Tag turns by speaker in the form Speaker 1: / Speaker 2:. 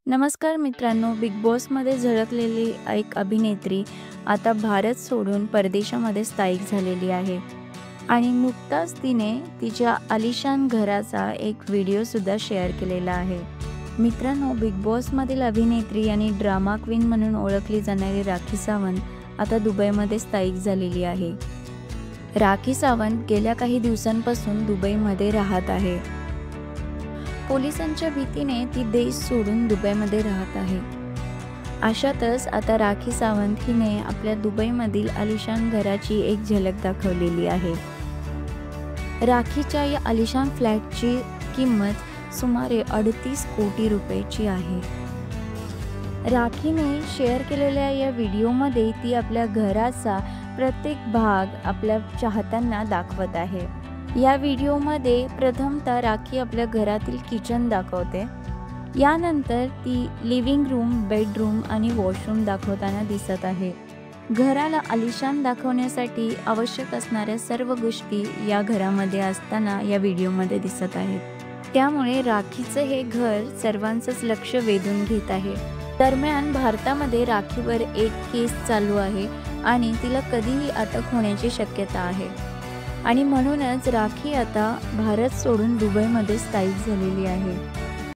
Speaker 1: नमस्कार मित्रांनो, बिग बॉसमध्ये झळकलेली एक अभिनेत्री आता भारत सोडून परदेशामध्ये स्थायिक झालेली आहे आणि नुकताच तिने तिच्या आलिशान घराचा एक व्हिडिओसुद्धा शेअर केलेला आहे. मित्रांनो, बिग बॉसमधील अभिनेत्री आणि ड्रामा क्वीन म्हणून ओळखली जाणारी राखी सावंत आता दुबईमध्ये स्थायिक झालेली आहे. राखी सावंत गेल्या काही दिवसांपासून दुबईमध्ये राहत आहे. पोलिसांच्या भीतीने ती देश सोडून दुबईमध्ये राहत आहे. अशातच आता राखी सावंत हिने आपल्या दुबईमधील आलिशान घराची एक झलक दाखवलेली आहे. राखीच्या या आलिशान फ्लॅटची किंमत सुमारे 38 कोटी रुपयाची आहे. राखीने शेअर केलेल्या या व्हिडिओमध्ये ती आपल्या घराचा प्रत्येक भाग आपल्या चाहत्यांना दाखवत आहे. या व्हिडिओमध्ये प्रथमतः राखी आपल्या घरातील किचन दाखवते. यानंतर ती लिव्हिंग रूम, बेडरूम आणि वॉशरूम दाखवताना दिसत आहे. घराला आलिशान दाखवण्यासाठी आवश्यक असणाऱ्या सर्व गोष्टी या घरामध्ये असताना या व्हिडिओमध्ये दिसत आहेत. त्यामुळे राखीचं हे घर सर्वांचंच लक्ष वेधून घेत आहे. दरम्यान भारतामध्ये राखीवर एक केस चालू आहे आणि तिला कधीही अटक होण्याची शक्यता आहे आणि म्हणूनच राखी आता भारत सोडून दुबईमध्ये स्थायिक झालेली आहे.